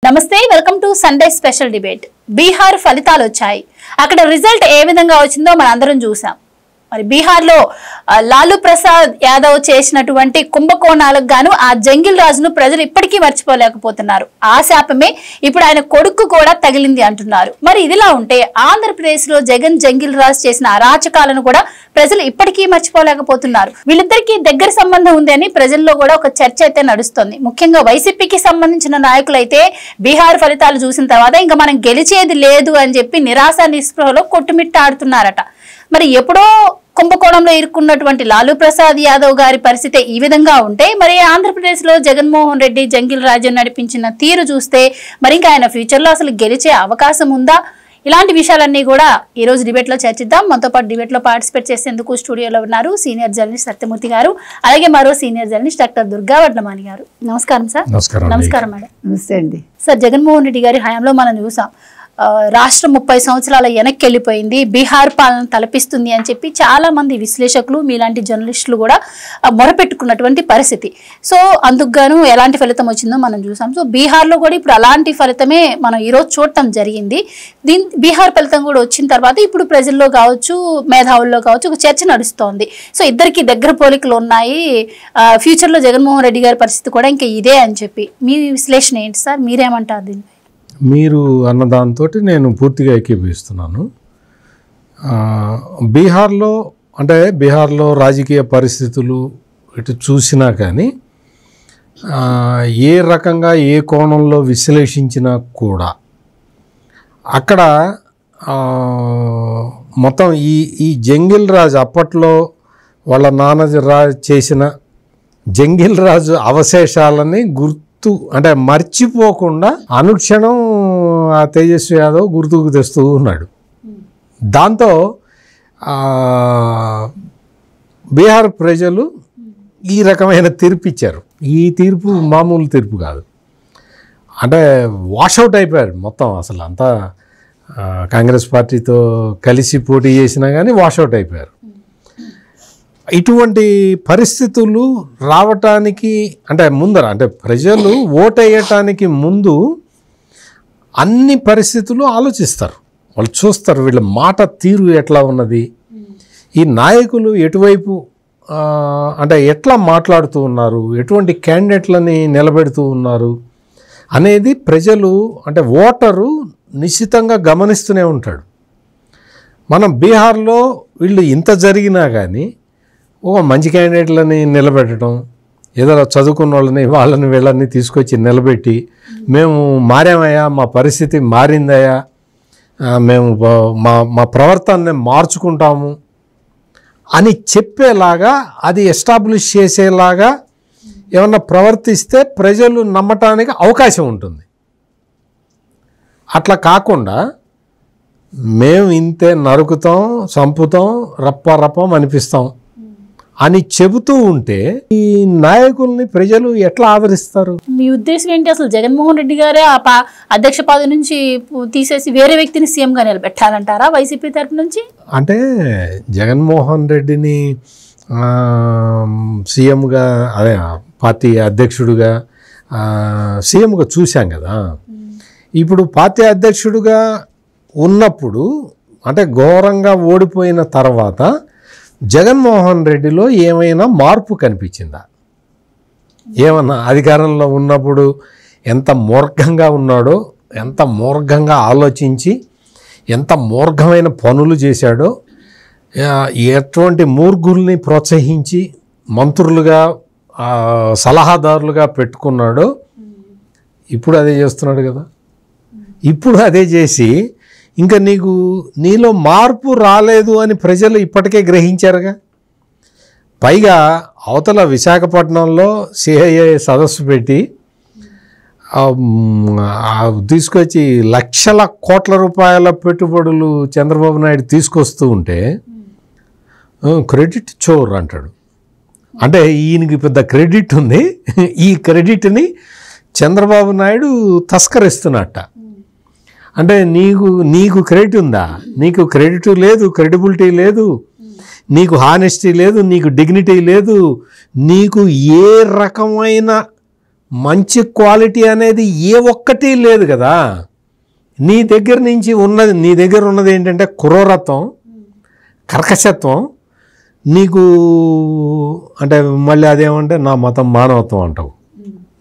నమస్తే welcome to Sunday special debate. Bihar ఫలితాలు వచ్చాయి. అక్కడ రిజల్ట్ ఏ విధంగా వచ్చిందో మనం అందరం చూసాం. మరి బీహార్లో లాలూ ప్రసాద్ యాదవ్ చేసినటువంటి కుంభకోణాలకు గాను ఆ జంగిల్ రాజును ప్రజలు ఇప్పటికీ మర్చిపోలేకపోతున్నారు. ఆ శాపమే ఇప్పుడు ఆయన కొడుకు కూడా తగిలింది అంటున్నారు. మరి ఇదిలా ఉంటే ఆంధ్రప్రదేశ్ లో జంగిల్ రాజు చేసిన అరాచకాలను కూడా ప్రజలు ఇప్పటికీ మర్చిపోలేకపోతున్నారు. వీళ్ళిద్దరికీ దగ్గర సంబంధం ఉంది అని ప్రజల్లో కూడా ఒక చర్చ అయితే నడుస్తుంది. ముఖ్యంగా వైసీపీకి సంబంధించిన నాయకులు అయితే బీహార్ ఫలితాలు చూసిన తర్వాత ఇంకా మనం గెలిచేది లేదు అని చెప్పి నిరాశ నిస్పృహలో కొట్టుమిట్టాడుతున్నారట. మరి ఎప్పుడో కుంభకోణంలో ఇరుక్కున్నటువంటి లాలూ ప్రసాద్ యాదవ్ గారి పరిస్థితి ఈ విధంగా ఉంటే మరి ఆంధ్రప్రదేశ్ లో జగన్మోహన్ రెడ్డి జంగిల్ రాజ్యం నడిపించిన తీరు చూస్తే మరి ఇంకా ఆయన ఫ్యూచర్ లో అసలు గెలిచే అవకాశం ఉందా? ఇలాంటి విషయాలన్నీ కూడా ఈ రోజు డిబేట్ లో చర్చిద్దాం. మనతో పాటు డిబేట్ లో పార్టిసిపేట్ చేసేందుకు స్టూడియోలో ఉన్నారు సీనియర్ జర్నలిస్ట్ సత్యమూర్తి గారు, అలాగే మరో senior journalist doctor Durga Vadlamani గారు. నమస్కారం సార్. నమస్కారం మేడం. నమస్తే అండి సార్, జగన్మోహన్ రెడ్డి గారి హయాంలో మనం చూసాం రాష్ట్రం 30 సంవత్సరాల వెనక్కి వెళ్ళిపోయింది, బీహార్ పాలన తలపిస్తుంది అని చెప్పి చాలా మంది విశ్లేషకులు మీలాంటి జర్నలిస్టులు కూడా మొరపెట్టుకున్నటువంటి పరిస్థితి. సో అందుకు గాను ఎలాంటి ఫలితం వచ్చిందో మనం చూసాం. సో బీహార్లో కూడా ఇప్పుడు అలాంటి ఫలితమే మనం ఈరోజు చూడటం జరిగింది. బీహార్ ఫలితం కూడా వచ్చిన తర్వాత ఇప్పుడు ప్రజల్లో కావచ్చు, మేధావుల్లో కావచ్చు ఒక చర్చ నడుస్తోంది. సో ఇద్దరికి దగ్గర పోలికలు ఉన్నాయి, ఫ్యూచర్లో జగన్మోహన్ రెడ్డి గారి పరిస్థితి కూడా ఇంకా ఇదే అని చెప్పి మీ విశ్లేషణ ఏంటి సార్? మీరేమంటారు దీన్ని? మీరు అన్న దాంతో నేను పూర్తిగా ఏకీభవిస్తున్నాను. బీహార్లో రాజకీయ పరిస్థితులు ఇటు చూసినా కానీ ఏ రకంగా ఏ కోణంలో విశ్లేషించినా కూడా అక్కడ మొత్తం ఈ జంగిల్ రాజు అప్పట్లో వాళ్ళ నాన్న చేసిన జంగిల్ రాజు అవశేషాలని అంటే మర్చిపోకుండా అనుక్షణం ఆ తేజస్వి యాదవ్ గుర్తుకు తెస్తూ ఉన్నాడు. దాంతో బీహార్ ప్రజలు ఈ రకమైన తీర్పు ఇచ్చారు. ఈ తీర్పు మామూలు తీర్పు కాదు, అంటే వాషౌట్ అయిపోయారు మొత్తం. అసలు అంతా కాంగ్రెస్ పార్టీతో కలిసి పోటీ చేసినా కానీ వాషౌట్ అయిపోయారు. ఇటువంటి పరిస్థితులు రావటానికి ప్రజలు ఓటేయటానికి ముందు అన్ని పరిస్థితులు ఆలోచిస్తారు, వాళ్ళు చూస్తారు వీళ్ళ మాట తీరు ఎట్లా ఉన్నది, ఈ నాయకులు ఎటువైపు ఎట్లా మాట్లాడుతూ ఉన్నారు, ఎటువంటి క్యాండిడేట్లని నిలబెడుతూ ఉన్నారు అనేది ప్రజలు ఓటరు నిశ్చితంగా గమనిస్తూనే ఉంటాడు. మనం బీహార్లో వీళ్ళు ఇంత జరిగినా కానీ మంచి క్యాండిడేట్లని నిలబెట్టడం, ఏదో చదువుకున్న వాళ్ళని వీళ్ళని తీసుకొచ్చి నిలబెట్టి మేము మారామయ్యా, మా పరిస్థితి మారిందయ్యా, మేము మా ప్రవర్తనని మార్చుకుంటాము అని చెప్పేలాగా, అది ఎస్టాబ్లిష్ చేసేలాగా ఏమన్నా ప్రవర్తిస్తే ప్రజలు నమ్మటానికి అవకాశం ఉంటుంది. అట్లా కాకుండా మేము ఇంతే నరుకుతాం, చంపుతాం, రప్పం అనిపిస్తాం అని చెబుతూ ఉంటే ఈ నాయకుల్ని ప్రజలు ఎట్లా ఆదరిస్తారు? మీ ఉద్దేశం ఏంటి? అసలు జగన్మోహన్ రెడ్డి గారే ఆ అధ్యక్ష పదవి నుంచి తీసేసి వేరే వ్యక్తిని సీఎంగా నిలబెట్టాలంటారా వైసీపీ తరపు నుంచి? అంటే జగన్మోహన్ రెడ్డిని సీఎంగా, పార్టీ అధ్యక్షుడిగా, సీఎంగా చూశాం కదా. ఇప్పుడు పార్టీ అధ్యక్షుడిగా ఉన్నప్పుడు ఘోరంగా ఓడిపోయిన తర్వాత జగన్మోహన్ రెడ్డిలో ఏమైనా మార్పు కనిపించిందా? ఏమన్నా అధికారంలో ఉన్నప్పుడు ఎంత మూర్ఖంగా ఉన్నాడో, ఎంత మూర్ఖంగా ఆలోచించి ఎంత మూర్ఖమైన పనులు చేశాడో, ఎటువంటి మూర్ఖుల్ని ప్రోత్సహించి మంత్రులుగా సలహాదారులుగా పెట్టుకున్నాడో ఇప్పుడు అదే చేస్తున్నాడు కదా. ఇప్పుడు అదే చేసి ఇంకా నీలో మార్పు రాలేదు అని ప్రజలు ఇప్పటికే గ్రహించారుగా. పైగా అవతల విశాఖపట్నంలో సిఐఏ సదస్సు పెట్టి తీసుకొచ్చి లక్షల కోట్ల రూపాయల పెట్టుబడులు చంద్రబాబు నాయుడు తీసుకొస్తూ ఉంటే క్రెడిట్ చోర్ అంటాడు. ఈయనకి పెద్ద క్రెడిట్ ఉంది, ఈ క్రెడిట్ని చంద్రబాబు నాయుడు తస్కరిస్తున్నట్ట. నీకు క్రెడిట్ ఉందా? నీకు క్రెడిట్ లేదు, క్రెడిబిలిటీ లేదు, నీకు హానెస్టీ లేదు, నీకు డిగ్నిటీ లేదు, నీకు ఏ రకమైన మంచి క్వాలిటీ అనేది ఏ ఒక్కటి లేదు కదా. నీ దగ్గర ఉన్నది ఏంటంటే క్రూరత్వం, కర్కశత్వం. నీకు అంటే మళ్ళీ అదేమంటే నా మతం మానవత్వం అంటావు.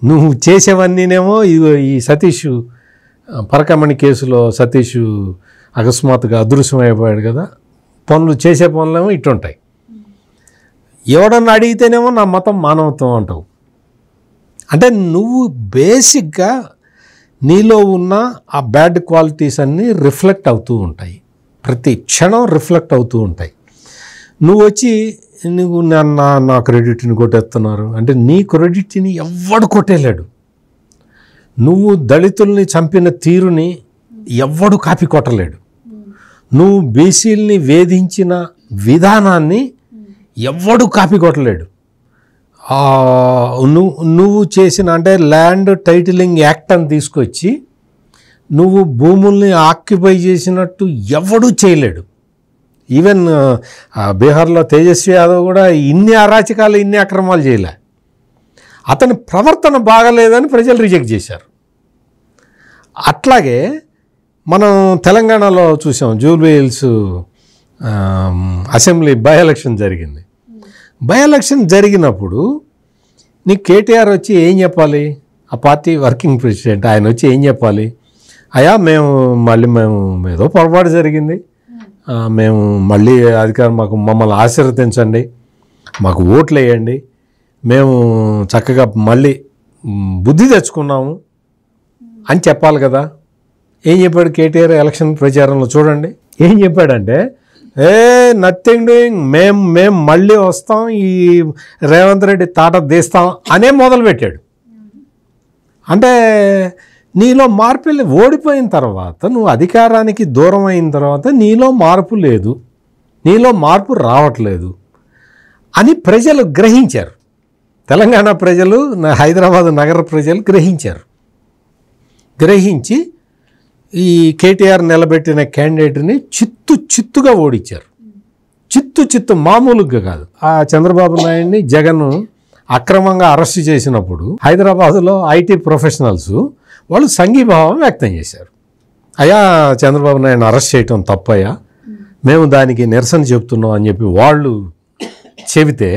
నువ్వు చేసేవన్నీనేమో ఈ సతీష్ పరకమణి కేసులో సతీష్ అకస్మాత్తుగా అదృశ్యమైపోయాడు కదా. చేసే పనులేమో ఇటుంటాయి. ఎవడన్నా అడిగితేనేమో నా మతం మానవత్వం అంటావు. అంటే నువ్వు బేసిక్గా నీలో ఉన్న ఆ బ్యాడ్ క్వాలిటీస్ అన్నీ రిఫ్లెక్ట్ అవుతూ ఉంటాయి, ప్రతి క్షణం రిఫ్లెక్ట్ అవుతూ ఉంటాయి. నువ్వు వచ్చి నువ్వు నా క్రెడిట్ని కొట్టేస్తున్నారు అంటే నీ క్రెడిట్ని ఎవ్వడు కొట్టేలేడు. నువ్వు దళితుల్ని చంపిన తీరుని ఎవ్వడు కాపీ కొట్టలేడు. నువ్వు బీసీల్ని వేధించిన విధానాన్ని ఎవ్వడు కాపీ కొట్టలేడు. నువ్వు చేసిన అంటే ల్యాండ్ టైటిలింగ్ యాక్ట్ అని తీసుకొచ్చి నువ్వు భూముల్ని ఆక్యుపై చేసినట్టు ఎవడూ చేయలేడు. ఈవెన్ బీహార్లో తేజస్వి యాదవ్ కూడా ఇన్ని అరాచకాలు, ఇన్ని అక్రమాలు చేయలే. అతని ప్రవర్తన బాగలేదని ప్రజలు రిజెక్ట్ చేశారు. అట్లాగే మనం తెలంగాణలో చూసాం, Jubilee hills assembly by election జరిగింది. బై ఎలక్షన్ జరిగినప్పుడు నీకు కేటీఆర్ వచ్చి ఏం చెప్పాలి? ఆ పార్టీ వర్కింగ్ ప్రెసిడెంట్ ఆయన వచ్చి ఏం చెప్పాలి? అయ్యా మేము ఏదో పొరపాటు జరిగింది, మేము మళ్ళీ అధికారం మమ్మల్ని ఆశీర్వదించండి, మాకు ఓట్లు వేయండి, మేము చక్కగా మళ్ళీ బుద్ధి తెచ్చుకున్నాము అని చెప్పాలి కదా. ఏం చెప్పాడు కేటీఆర్ ఎలక్షన్ ప్రచారంలో? చూడండి ఏం చెప్పాడంటే, నథింగ్ డూయింగ్, మేము మళ్ళీ వస్తాం, ఈ రేవంత్ రెడ్డి తాట తీస్తాం అనే మొదలుపెట్టాడు. అంటే నీలో మార్పు ఓడిపోయిన తర్వాత, నువ్వు అధికారానికి దూరం అయిన తర్వాత నీలో మార్పు లేదు, నీలో మార్పు రావట్లేదు అని ప్రజలు గ్రహించారు. తెలంగాణ ప్రజలు, హైదరాబాద్ నగర ప్రజలు గ్రహించి ఈ కేటీఆర్ నిలబెట్టిన క్యాండిడేట్ని చిత్తుగా ఓడించారు. చిత్తు మామూలుగా కాదు. ఆ చంద్రబాబు నాయుడిని జగన్ అక్రమంగా అరెస్ట్ చేసినప్పుడు హైదరాబాదులో ఐటీ ప్రొఫెషనల్స్ వాళ్ళు సంఘీభావం వ్యక్తం చేశారు. అయ్యా చంద్రబాబు నాయుడిని అరెస్ట్ చేయటం తప్పయ్యా, మేము దానికి నిరసన చెబుతున్నాం అని చెప్పి వాళ్ళు చెబితే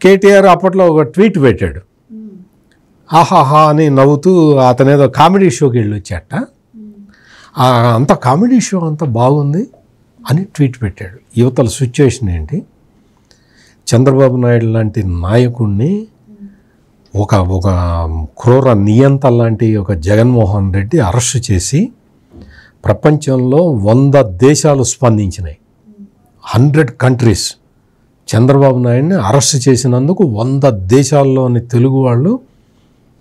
కేటీఆర్ అప్పట్లో ఒక ట్వీట్ పెట్టాడు. ఆహాహా అని నవ్వుతూ అతనేదో కామెడీ షోకి వెళ్ళి వచ్చాట, అంత కామెడీ షో అంత బాగుంది అని ట్వీట్ పెట్టాడు. యువతల సిచ్యువేషన్ ఏంటి? చంద్రబాబు నాయుడు లాంటి నాయకుడిని, ఒక క్రూర నియంత లాంటి ఒక జగన్మోహన్ రెడ్డి అరెస్ట్ చేసి ప్రపంచంలో 100 దేశాలు స్పందించినాయి. 100 కంట్రీస్ చంద్రబాబు నాయుడిని అరెస్ట్ చేసినందుకు 100 దేశాల్లోని తెలుగు వాళ్ళు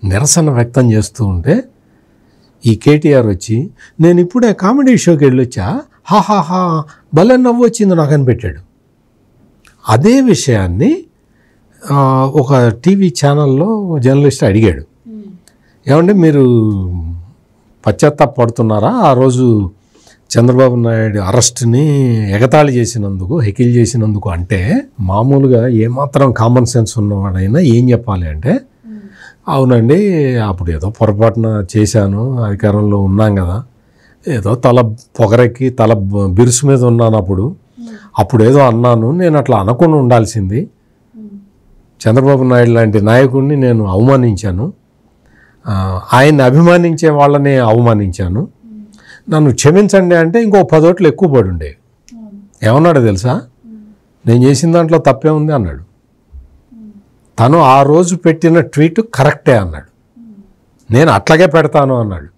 నిరసన వ్యక్తం చేస్తూ ఉంటే ఈ కేటీఆర్ వచ్చి నేను ఇప్పుడే కామెడీ షోకి వెళ్ళొచ్చా, హాహాహా భలే నవ్వు వచ్చింది నాకు అని పెట్టాడు. అదే విషయాన్ని ఒక టీవీ ఛానల్లో జర్నలిస్ట్ అడిగాడు, ఏమంటే మీరు పశ్చాత్తాపడుతున్నారా ఆ రోజు చంద్రబాబు నాయుడు అరెస్ట్ని ఎగతాళి చేసినందుకు, హెకిల్ చేసినందుకు? అంటే మామూలుగా ఏమాత్రం కామన్ సెన్స్ ఉన్నవాడైనా ఏం చెప్పాలి అంటే, అవునండి అప్పుడు ఏదో పొరపాటున చేశాను, అధికారంలో ఉన్నాం కదా, ఏదో తల పొగరెక్కి తల బిరుసు మీద ఉన్నాను, అప్పుడు ఏదో అన్నాను, నేను అట్లా అనకుండా ఉండాల్సింది, చంద్రబాబు నాయుడు లాంటి నాయకుడిని నేను అవమానించాను, ఆయన్ని అభిమానించే వాళ్ళని అవమానించాను, నన్ను క్షమించండి అంటే ఇంకో 10 ఓట్లు ఎక్కువ పడి ఉండేవి. ఏమన్నాడు తెలుసా? నేను చేసిన దాంట్లో తప్పే ఉంది అన్నాడు. తను ఆ రోజు పెట్టిన ట్వీట్ కరెక్టే అన్నాడు. నేను అట్లాగే పెడతాను అన్నాడు.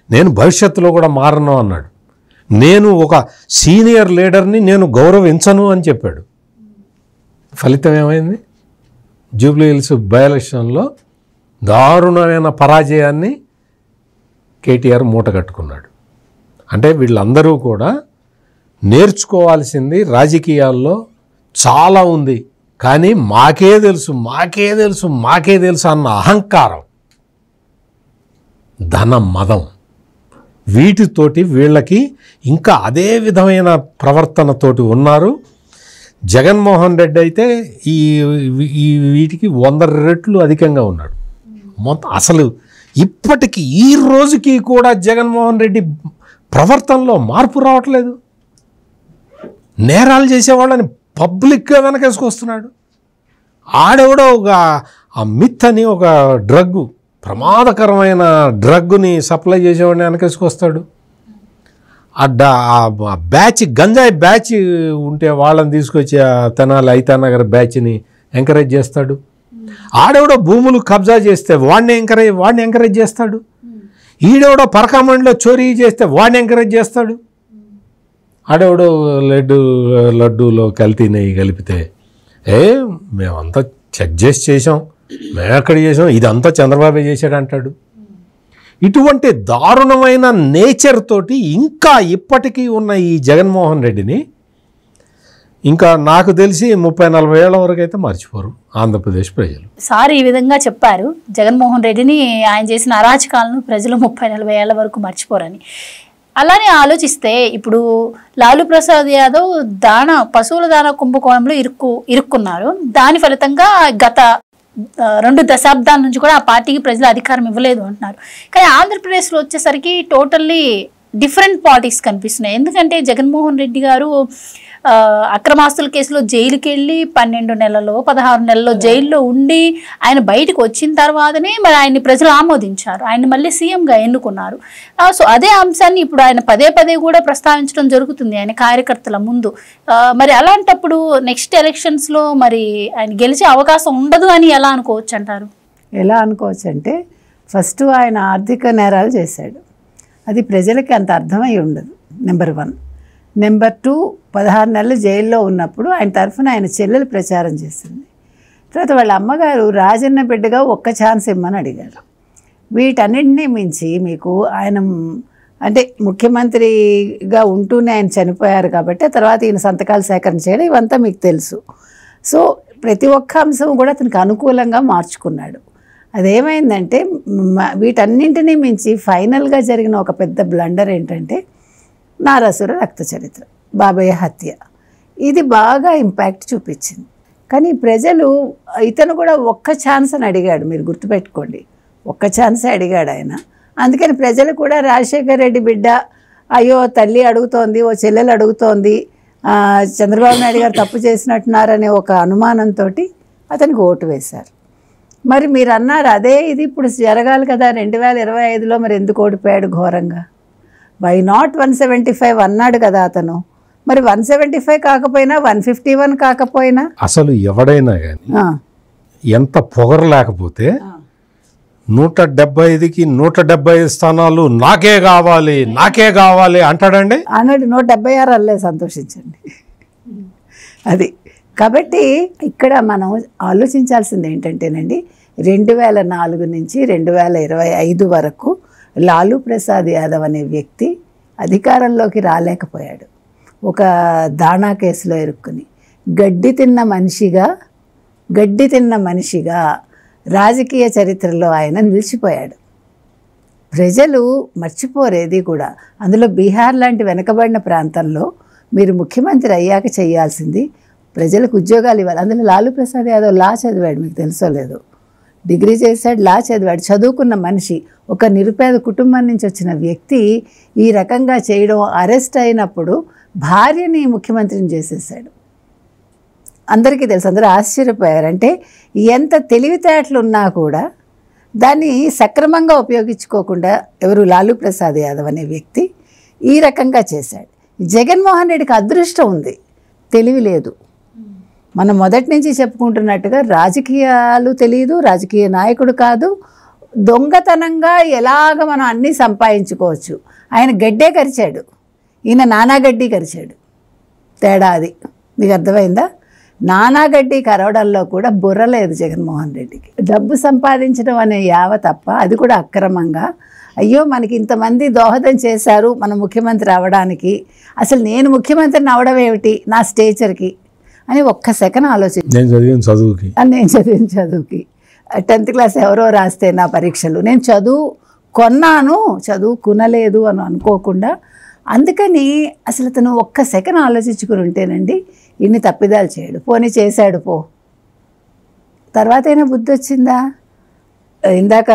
నేను భవిష్యత్తులో కూడా మారను అన్నాడు. నేను ఒక సీనియర్ లీడర్ని నేను గౌరవించను అని చెప్పాడు. ఫలితం ఏమైంది? జూబ్లీ హిల్స్ బై ఎలక్షన్లో దారుణమైన పరాజయాన్ని కేటీఆర్ మూట కట్టుకున్నాడు. అంటే వీళ్ళందరూ కూడా నేర్చుకోవాల్సింది రాజకీయాల్లో చాలా ఉంది, కానీ మాకే తెలుసు అన్న అహంకారం, ధన మదం, వీటితోటి వీళ్ళకి ఇంకా అదే విధమైన ప్రవర్తనతోటి ఉన్నారు. జగన్మోహన్ రెడ్డి అయితే ఈ వీటికి 100 రెట్లు అధికంగా ఉన్నాడు. మొత్తం అసలు ఇప్పటికి ఈ రోజుకి కూడా జగన్మోహన్ రెడ్డి ప్రవర్తనలో మార్పు రావట్లేదు. నేరాలు చేసేవాళ్ళని పబ్లిక్గా వెనకేసుకొస్తున్నాడు. ఆడెవడో ఒక ఆ మిత్ అని ఒక డ్రగ్, ప్రమాదకరమైన డ్రగ్ని సప్లై చేసేవాడిని వెనకేసుకొస్తాడు. ఆ బ్యాచ్, గంజాయి బ్యాచ్ ఉంటే వాళ్ళని తీసుకొచ్చి ఆ తెనాలి ఐతానగర్ బ్యాచ్ని ఎంకరేజ్ చేస్తాడు. ఆడెవడో భూములు కబ్జా చేస్తే వాడిని ఎంకరేజ్ చేస్తాడు. ఈడెవడో పరకామండిలో చోరీ చేస్తే వాడిని ఎంకరేజ్ చేస్తాడు. ఆడెవడో లడ్డూలో కల్తీ నెయ్యి కలిపితే మేమంతా చెక్ చేసాం, మేము ఎక్కడ చేసాం, ఇదంతా చంద్రబాబు చేశాడు అంటాడు. ఇటువంటి దారుణమైన నేచర్ తోటి ఇంకా ఇప్పటికీ ఉన్న ఈ జగన్మోహన్ రెడ్డిని ఇంకా నాకు తెలిసి 30-40 ఏళ్ల వరకు అయితే మర్చిపోరు ఆంధ్రప్రదేశ్ ప్రజలు. సార్ ఈ విధంగా చెప్పారు, జగన్మోహన్ రెడ్డిని ఆయన చేసిన అరాచకాలను ప్రజలు 30-40 ఏళ్ల వరకు మర్చిపోరని. అలానే ఆలోచిస్తే ఇప్పుడు లాలూ ప్రసాద్ యాదవ్ పశువుల దాణా కుంభకోణంలో ఇరుక్కున్నారు. దాని ఫలితంగా గత 2 దశాబ్దాల నుంచి కూడా ఆ పార్టీకి ప్రజలు అధికారం ఇవ్వలేదు అంటున్నారు. కానీ ఆంధ్రప్రదేశ్లో వచ్చేసరికి టోటల్లీ డిఫరెంట్ పాలిటిక్స్ కనిపిస్తున్నాయి. ఎందుకంటే జగన్మోహన్ రెడ్డి గారు అక్రమాస్తుల కేసులో జైలుకి వెళ్ళి 12 నెలల్లో 16 నెలల్లో జైల్లో ఉండి ఆయన బయటకు వచ్చిన తర్వాతనే మరి ఆయన్ని ప్రజలు ఆమోదించారు, ఆయన్ని మళ్ళీ సీఎంగా ఎన్నుకున్నారు. సో అదే అంశాన్ని ఇప్పుడు ఆయన పదే పదే కూడా ప్రస్తావించడం జరుగుతుంది ఆయన కార్యకర్తల ముందు. మరి అలాంటప్పుడు నెక్స్ట్ ఎలక్షన్స్లో మరి ఆయన గెలిచే అవకాశం ఉండదు అని ఎలా అనుకోవచ్చు అంటారు? ఎలా అనుకోవచ్చు అంటే, ఫస్ట్ ఆయన ఆర్థిక నేరాలు చేశాడు, అది ప్రజలకి అంత అర్థమై ఉండదు, నెంబర్ 1. నెంబర్ 2, 16 నెలలు జైల్లో ఉన్నప్పుడు ఆయన తరఫున ఆయన చెల్లెలు ప్రచారం చేసింది. తర్వాత వాళ్ళ అమ్మగారు రాజన్న బిడ్డగా ఒక్క ఛాన్స్ ఇమ్మని అడిగారు. వీటన్నింటినీ మించి మీకు ఆయన అంటే ముఖ్యమంత్రిగా ఉంటూనే ఆయన చనిపోయారు కాబట్టి తర్వాత ఈయన సంతకాలు సేకరణ చేయడం ఇవంతా మీకు తెలుసు. సో ప్రతి ఒక్క అంశం కూడా అతనికి అనుకూలంగా మార్చుకున్నాడు. అదేమైందంటే వీటన్నింటినీ మించి ఫైనల్గా జరిగిన ఒక పెద్ద బ్లండర్ ఏంటంటే నారాసుర రక్త చరిత్ర, బాబయ్య హత్య. ఇది బాగా ఇంపాక్ట్ చూపించింది. కానీ ప్రజలు ఇతను కూడా ఒక్క ఛాన్స్ అని అడిగాడు, మీరు గుర్తుపెట్టుకోండి, ఒక్క ఛాన్సే అడిగాడు ఆయన. అందుకని ప్రజలు కూడా రాజశేఖర్ రెడ్డి బిడ్డ, అయ్యో తల్లి అడుగుతోంది, ఓ చెల్లెలు అడుగుతోంది, చంద్రబాబు నాయుడు గారు తప్పు చేసినట్టున్నారనే ఒక అనుమానంతో అతనికి ఓటు వేశారు. మరి మీరు అన్నారు అదే ఇది ఇప్పుడు జరగాలి కదా 2025లో, మరి ఎందుకు ఓడిపోయాడు ఘోరంగా? వై నాట్ 175 అన్నాడు కదా అతను. మరి 175 కాకపోయినా 151 కాకపోయినా అసలు ఎవడైనా కానీ ఎంత పొగరు లేకపోతే 175కి 175 స్థానాలు నాకే కావాలి అంటాడండి. అన్నాడు. 176 అల్లే, సంతోషించండి. అది కాబట్టి ఇక్కడ మనం ఆలోచించాల్సింది ఏంటంటేనండి, 2004 నుంచి 2025 వరకు లాలూ ప్రసాద్ యాదవ్ అనే వ్యక్తి అధికారంలోకి రాలేకపోయాడు. ఒక దాణా కేసులో ఇరుక్కుని గడ్డి తిన్న మనిషిగా రాజకీయ చరిత్రలో ఆయన నిలిచిపోయాడు. ప్రజలు మర్చిపోరేది కూడా. అందులో బీహార్ లాంటి వెనకబడిన ప్రాంతంలో మీరు ముఖ్యమంత్రి అయ్యాక చేయాల్సింది ప్రజలకు ఉద్యోగాలు ఇవ్వాలి. అందులో లాలూ ప్రసాద్ యాదవ్ లా చదివాడు, మీకు తెలుసో లేదో, డిగ్రీ చేశాడు, లా చదివాడు, చదువుకున్న మనిషి, ఒక నిరుపేద కుటుంబం నుంచి వచ్చిన వ్యక్తి ఈ రకంగా చేయడం, అరెస్ట్ అయినప్పుడు భార్యని ముఖ్యమంత్రిని చేసేసాడు. అందరికీ తెలుసు, అందరూ ఆశ్చర్యపోయారు. అంటే ఎంత తెలివితేటలు ఉన్నా కూడా దాన్ని సక్రమంగా ఉపయోగించుకోకుండా ఎవరు లాలూ ప్రసాద్ యాదవ్ అనే వ్యక్తి ఈ రకంగా చేశాడు. జగన్మోహన్ రెడ్డికి అదృష్టం ఉంది, తెలివి లేదు. మనం మొదటి నుంచి చెప్పుకుంటున్నట్టుగా రాజకీయాలు తెలియదు, రాజకీయ నాయకుడు కాదు, దొంగతనంగా ఎలాగ మనం అన్నీ సంపాదించుకోవచ్చు. ఆయన గడ్డే కరిచాడు, ఈయన నానాగడ్డి కరిచాడు. తేడా అది మీకు అర్థమైందా? నానాగడ్డి కరవడంలో కూడా బుర్ర లేదు జగన్మోహన్ రెడ్డికి. డబ్బు సంపాదించడం అనే యావ తప్ప, అది కూడా అక్రమంగా. అయ్యో మనకి ఇంతమంది దోహదం చేశారు మన ముఖ్యమంత్రి అవ్వడానికి, అసలు నేను ముఖ్యమంత్రిని అవ్వడం ఏమిటి నా స్టేచర్కి అని ఒక్క సెకండ్ ఆలోచించి, నేను చదివిన చదువుకి 10th క్లాస్ ఎవరో రాస్తే నా పరీక్షలు, నేను చదువుకునలేదు అని అనుకోకుండా. అందుకని అసలు అతను ఒక్క సెకండ్ ఆలోచించుకుని ఉంటేనండి ఇన్ని తప్పిదాలు చేయడు. పోనీ చేశాడు, తర్వాత అయినా బుద్ధి వచ్చిందా? ఇందాక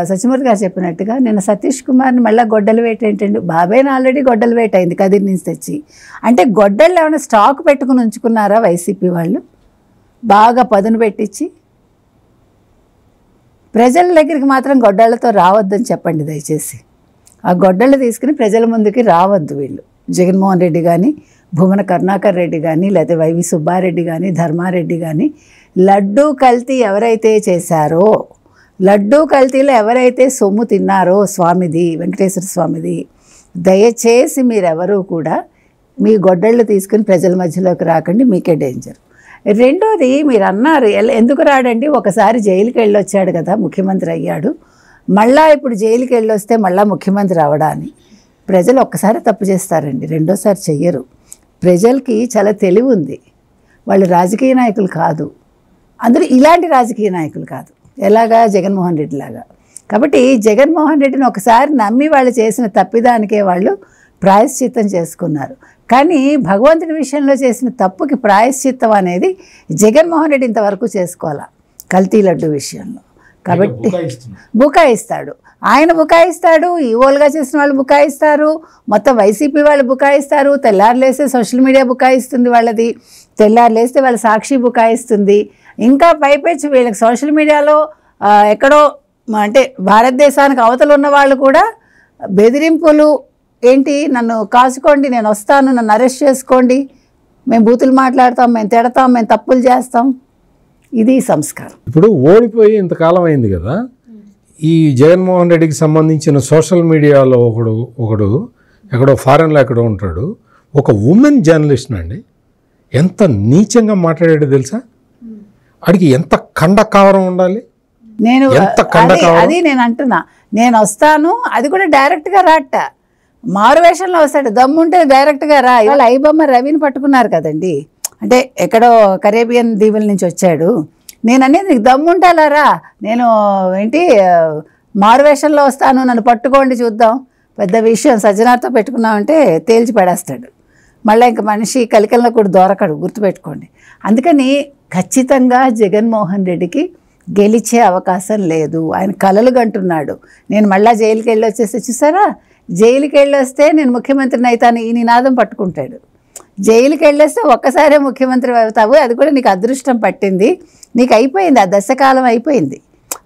సత్యమూర్తి గారు చెప్పినట్టుగా నిన్న సతీష్ కుమార్ని మళ్ళీ గొడ్డలు వేట ఏంటండి, బాబాయ్ని ఆల్రెడీ గొడ్డలు వేట అయింది కదిరి నుంచి తెచ్చి. అంటే గొడ్డళ్ళు ఏమైనా స్టాక్ పెట్టుకుని ఉంచుకున్నారా వైసీపీ వాళ్ళు బాగా పదును పెట్టించి? ప్రజల దగ్గరికి మాత్రం గొడ్డళ్ళతో రావద్దని చెప్పండి దయచేసి. ఆ గొడ్డళ్ళు తీసుకుని ప్రజల ముందుకి రావద్దు వీళ్ళు. జగన్మోహన్ రెడ్డి కానీ, భూమన కరుణాకర్ రెడ్డి కానీ, లేకపోతే వైవి సుబ్బారెడ్డి కానీ, ధర్మారెడ్డి కానీ, లడ్డూ కల్తీ ఎవరైతే చేశారో, లడ్డూ కల్తీలో ఎవరైతే సొమ్ము తిన్నారో స్వామిది, వెంకటేశ్వర స్వామిది, దయచేసి మీరెవరూ కూడా మీ గొడ్డళ్ళు తీసుకుని ప్రజల మధ్యలోకి రాకండి, మీకే డేంజర్. రెండోది మీరు అన్నారు ఎందుకు రాడండి, ఒకసారి జైలుకి వెళ్ళొచ్చాడు కదా, ముఖ్యమంత్రి అయ్యాడు, మళ్ళా ఇప్పుడు జైలుకి వెళ్ళొస్తే మళ్ళా ముఖ్యమంత్రి అవడా అని. ప్రజలు ఒక్కసారి తప్పు చేస్తారండి, రెండోసారి చెయ్యరు. ప్రజలకి చాలా తెలివి ఉంది, వాళ్ళు రాజకీయ నాయకులు కాదు, అందరూ ఇలాంటి రాజకీయ నాయకులు కాదు, ఎలాగా జగన్మోహన్ రెడ్డి లాగా. కాబట్టి జగన్మోహన్ రెడ్డిని ఒకసారి నమ్మి వాళ్ళు చేసిన తప్పిదానికే వాళ్ళు ప్రాయశ్చిత్తం చేసుకున్నారు. కానీ భగవంతుడి విషయంలో చేసిన తప్పుకి ప్రాయశ్చిత్తం అనేది జగన్మోహన్ రెడ్డి ఇంతవరకు చేసుకోవాలా కల్తీ లడ్డు విషయంలో. కాబట్టి బుకాయిస్తాడు, ఆయన బుకాయిస్తాడు, ఈవోలుగా చేసిన వాళ్ళు బుకాయిస్తారు, మొత్తం వైసీపీ వాళ్ళు బుకాయిస్తారు. తెల్లారులేస్తే సోషల్ మీడియా బుకాయిస్తుంది వాళ్ళది, తెల్లారులేస్తే వాళ్ళ సాక్షి బుకాయిస్తుంది. ఇంకా పైపెచ్చి వీళ్ళకి సోషల్ మీడియాలో ఎక్కడో అంటే భారతదేశానికి అవతల ఉన్న వాళ్ళు కూడా బెదిరింపులు, ఏంటి నన్ను కాసుకోండి, నేను వస్తాను, నన్ను అరెస్ట్ చేసుకోండి, మేము బూతులు మాట్లాడతాం, మేము తిడతాం, మేము తప్పులు చేస్తాం. ఇది సంస్కారం. ఇప్పుడు ఓడిపోయి ఇంతకాలం అయింది కదా, ఈ జగన్మోహన్ రెడ్డికి సంబంధించిన సోషల్ మీడియాలో ఒకడు ఎక్కడో ఫారెన్లో ఎక్కడో ఉంటాడు, ఒక ఉమెన్ జర్నలిస్ట్ అండి, ఎంత నీచంగా మాట్లాడాడో తెలుసా? అడిగి ఎంత కండకావరం ఉండాలి. నేను అది నేను అంటున్నా, నేను వస్తాను, అది కూడా డైరెక్ట్గా రాట, మారువేషంలో వస్తాడు, దమ్ముంటే డైరెక్ట్గా రా. ఇవాళ ఐబొమ్మ రవిని పట్టుకున్నారు కదండి, అంటే ఎక్కడో కరేబియన్ దీవుల నుంచి వచ్చాడు. నేను అనేది నీకు దమ్ముంటే అలా రా, నేను ఏంటి మారువేషంలో వస్తాను, నన్ను పట్టుకోండి చూద్దాం, పెద్ద విషయం సజ్జనార్తో పెట్టుకున్నామంటే తేల్చి పడేస్తాడు. మళ్ళీ ఇంక మనిషి కలికల్లో కూడా దొరకడు, గుర్తుపెట్టుకోండి. అందుకని ఖచ్చితంగా జగన్మోహన్ రెడ్డికి గెలిచే అవకాశం లేదు. ఆయన కలలు కంటున్నాడు, నేను మళ్ళీ జైలుకి వెళ్ళి వచ్చేసి, చూసారా జైలుకి వెళ్ళి వస్తే నేను ముఖ్యమంత్రిని అవుతాను, ఈ నినాదం పట్టుకుంటాడు. జైలుకి వెళ్ళేస్తే ఒక్కసారే ముఖ్యమంత్రి అవుతావు, అది కూడా నీకు అదృష్టం పట్టింది, నీకు అయిపోయింది, ఆ దశకాలం అయిపోయింది,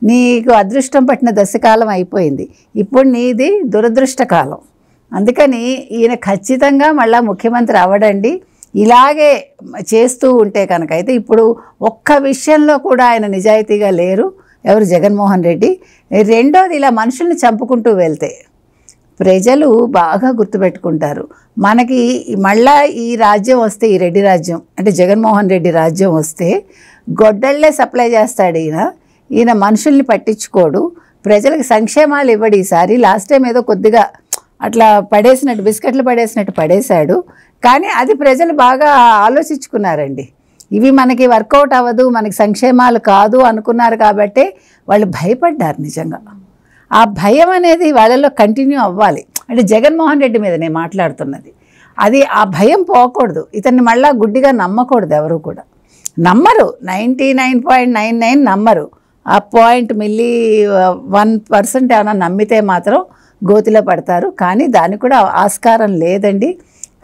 నీకు అదృష్టం పట్టిన దశకాలం అయిపోయింది, ఇప్పుడు నీది దురదృష్టకాలం. అందుకని ఈయన ఖచ్చితంగా మళ్ళీ ముఖ్యమంత్రి అవ్వడండి. ఇలాగే చేస్తూ ఉంటే కనుక అయితే ఇప్పుడు ఒక్క విషయంలో కూడా ఆయన నిజాయితీగా లేరు, ఎవరు జగన్మోహన్ రెడ్డి. రెండోది, ఇలా మనుషుల్ని చంపుకుంటూ వెళ్తే ప్రజలు బాగా గుర్తుపెట్టుకుంటారు. మనకి మళ్ళా ఈ రాజ్యం వస్తే, ఈ రెడ్డి రాజ్యం అంటే జగన్మోహన్ రెడ్డి రాజ్యం వస్తే గొడ్డళ్లే సప్లై చేస్తాడు ఈయన మనుషుల్ని పట్టించుకోడు, ప్రజలకు సంక్షేమాలు ఇవ్వడు. ఈసారి లాస్ట్ టైం ఏదో కొద్దిగా అట్లా పడేసినట్టు, బిస్కెట్లు పడేసినట్టు పడేశాడు, కానీ అది ప్రజలు బాగా ఆలోచించుకున్నారండి. ఇవి మనకి వర్కౌట్ అవ్వదు, మనకి సంక్షేమాలు కాదు అనుకున్నారు కాబట్టి వాళ్ళు భయపడ్డారు. నిజంగా ఆ భయం అనేది వాళ్ళలో కంటిన్యూ అవ్వాలి. అంటే జగన్మోహన్ రెడ్డి మీద నేను మాట్లాడుతున్నది అది, ఆ భయం పోకూడదు. ఇతన్ని మళ్ళా గుడ్డిగా నమ్మకూడదు, ఎవరు కూడా నమ్మరు, 99.99 నమ్మరు. ఆ 0.1% ఏమైనా నమ్మితే మాత్రం గోతిలో పడతారు, కానీ దానికి కూడా ఆస్కారం లేదండి.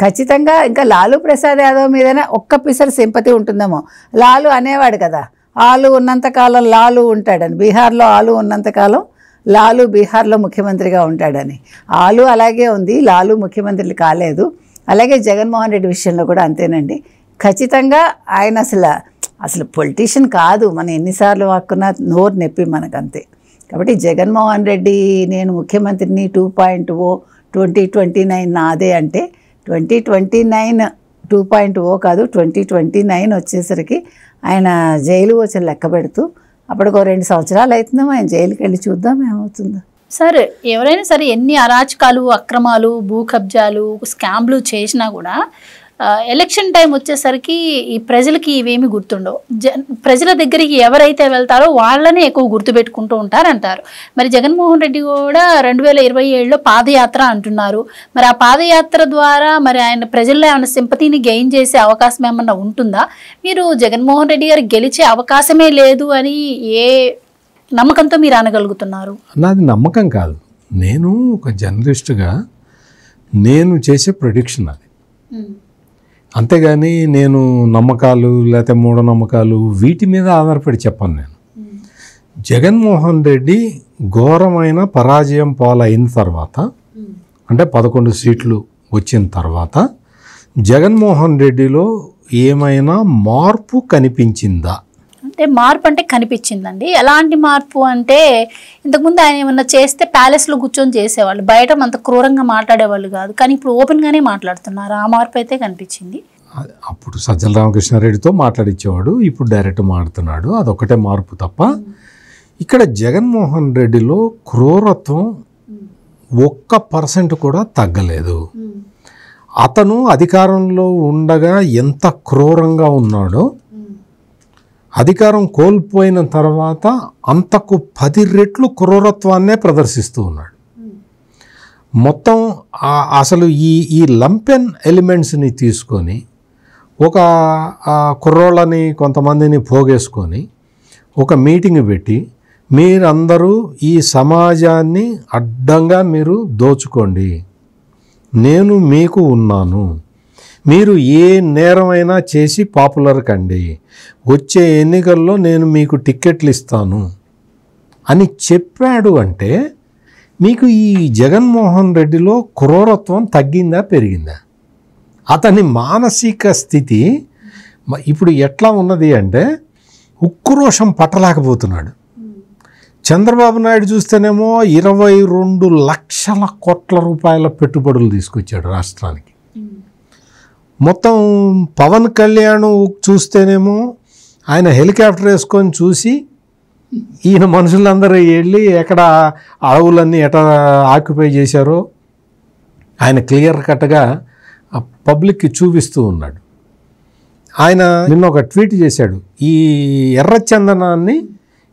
ఖచ్చితంగా ఇంకా లాలూ ప్రసాద్ యాదవ్ మీదనే ఒక్క పిసర్ సింపతి ఉంటుందేమో. లాలు అనేవాడు కదా, ఆలు ఉన్నంతకాలం లాలు ఉంటాడని, బీహార్లో ఆలు ఉన్నంతకాలం లాలు బీహార్లో ముఖ్యమంత్రిగా ఉంటాడని. ఆలు అలాగే ఉంది, లాలు ముఖ్యమంత్రులు కాలేదు. అలాగే జగన్మోహన్ రెడ్డి విషయంలో కూడా అంతేనండి. ఖచ్చితంగా ఆయన అసలు పొలిటీషియన్ కాదు, మనం ఎన్నిసార్లు వాక్కున్నా నోరు నొప్పి మనకంతే. కాబట్టి జగన్మోహన్ రెడ్డి నేను ముఖ్యమంత్రిని 2.0 2029 నాదే అంటే 2029 2.0 కాదు, 2029 వచ్చేసరికి ఆయన జైలు వచ్చి లెక్క పెడుతూ అప్పటికో 2 సంవత్సరాలు అవుతుందేమో, ఆయన జైలుకి వెళ్ళి చూద్దాం ఏమవుతుందో. సరే, ఎవరైనా సరే ఎన్ని అరాచకాలు, అక్రమాలు, భూ కబ్జాలు, స్కామ్లు చేసినా కూడా ఎలక్షన్ టైం వచ్చేసరికి ఈ ప్రజలకి ఇవేమి గుర్తుండవు. ప్రజల దగ్గరికి ఎవరైతే వెళ్తారో వాళ్ళనే ఎక్కువ గుర్తుపెట్టుకుంటూ ఉంటారంటారు. మరి జగన్మోహన్ రెడ్డి కూడా 2027లో పాదయాత్ర అంటున్నారు. మరి ఆ పాదయాత్ర ద్వారా మరి ఆయన ప్రజల్లో ఏమైనా సింపతిని గెయిన్ చేసే అవకాశం ఏమన్నా ఉంటుందా? మీరు జగన్మోహన్ రెడ్డి గారు గెలిచే అవకాశమే లేదు అని ఏ నమ్మకంతో మీరు అనగలుగుతున్నారు? నాది నమ్మకం కాదు, నేను ఒక జర్నలిస్ట్గా నేను చేసే ప్రెడిక్షన్ అది. అంతేగాని నేను నమ్మకాలు లేకపోతే మూఢనమ్మకాలు వీటి మీద ఆధారపడి చెప్పాను. నేను జగన్మోహన్ రెడ్డి ఘోరమైన పరాజయం పాలైన తర్వాత, అంటే 11 సీట్లు వచ్చిన తర్వాత జగన్మోహన్ రెడ్డిలో ఏమైనా మార్పు కనిపించిందా? అంటే మార్పు అంటే కనిపించిందండి. ఎలాంటి మార్పు అంటే, ఇంతకుముందు ఆయన ఏమన్నా చేస్తే ప్యాలెస్లో కూర్చొని చేసేవాళ్ళు, బయట అంత క్రూరంగా మాట్లాడేవాళ్ళు కాదు, కానీ ఇప్పుడు ఓపెన్గానే మాట్లాడుతున్నారు. ఆ మార్పు అయితే కనిపించింది. అప్పుడు సజ్జల రామకృష్ణారెడ్డితో మాట్లాడించేవాడు, ఇప్పుడు డైరెక్ట్ మాట్లాడుతున్నాడు. అదొకటే మార్పు తప్ప ఇక్కడ జగన్మోహన్ రెడ్డిలో క్రూరత్వం 1% కూడా తగ్గలేదు. అతను అధికారంలో ఉండగా ఎంత క్రూరంగా ఉన్నాడో అధికారం కోల్పోయిన తర్వాత అంతకు 10 రెట్లు క్రూరత్వాన్నే ప్రదర్శిస్తూ ఉన్నాడు. మొత్తం అసలు ఈ లంపెన్ ఎలిమెంట్స్ని తీసుకొని ఒక కుర్రోళ్ళని కొంతమందిని పోగేసుకొని ఒక మీటింగ్ పెట్టి, మీరందరూ ఈ సమాజాన్ని అడ్డంగా మీరు దోచుకోండి, నేను మీకు ఉన్నాను, మీరు ఏ నేరమైనా చేసి పాపులర్ కండి, వచ్చే ఎన్నికల్లో నేను మీకు టిక్కెట్లు ఇస్తాను అని చెప్పాడు. అంటే మీకు ఈ జగన్మోహన్ రెడ్డిలో క్రూరత్వం తగ్గిందా పెరిగిందా? అతని మానసిక స్థితి ఇప్పుడు ఎట్లా ఉన్నది అంటే ఉక్రోషం పట్టలేకపోతున్నాడు. చంద్రబాబు నాయుడు చూస్తేనేమో 22 లక్షల కోట్ల రూపాయల పెట్టుబడులు తీసుకొచ్చాడు రాష్ట్రానికి. మొత్తం పవన్ కళ్యాణ్ చూస్తేనేమో ఆయన హెలికాప్టర్ వేసుకొని చూసి ఈయన మనుషులందరూ వెళ్ళి ఎక్కడ అడవులన్నీ ఎట ఆక్యుపై చేశారో ఆయన క్లియర్ కట్గా పబ్లిక్కి చూపిస్తూ ఉన్నాడు. ఆయన నిన్న ఒక ట్వీట్ చేశాడు, ఈ ఎర్రచందనాన్ని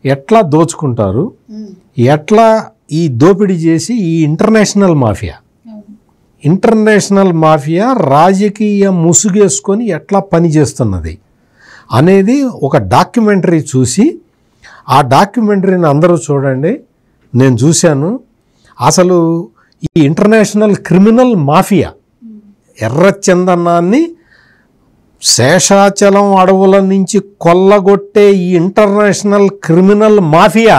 ఎట్లా దోచుకుంటారు, ఎట్లా ఈ దోపిడీ చేసి ఈ ఇంటర్నేషనల్ మాఫియా రాజకీయ ముసుగేసుకొని ఎట్లా పనిచేస్తున్నది అనేది ఒక డాక్యుమెంటరీ చూసి, ఆ డాక్యుమెంటరీని అందరూ చూడండి, నేను చూశాను. అసలు ఈ ఇంటర్నేషనల్ క్రిమినల్ మాఫియా ఎర్రచందనాన్ని శేషాచలం అడవుల నుంచి కొల్లగొట్టే ఈ ఇంటర్నేషనల్ క్రిమినల్ మాఫియా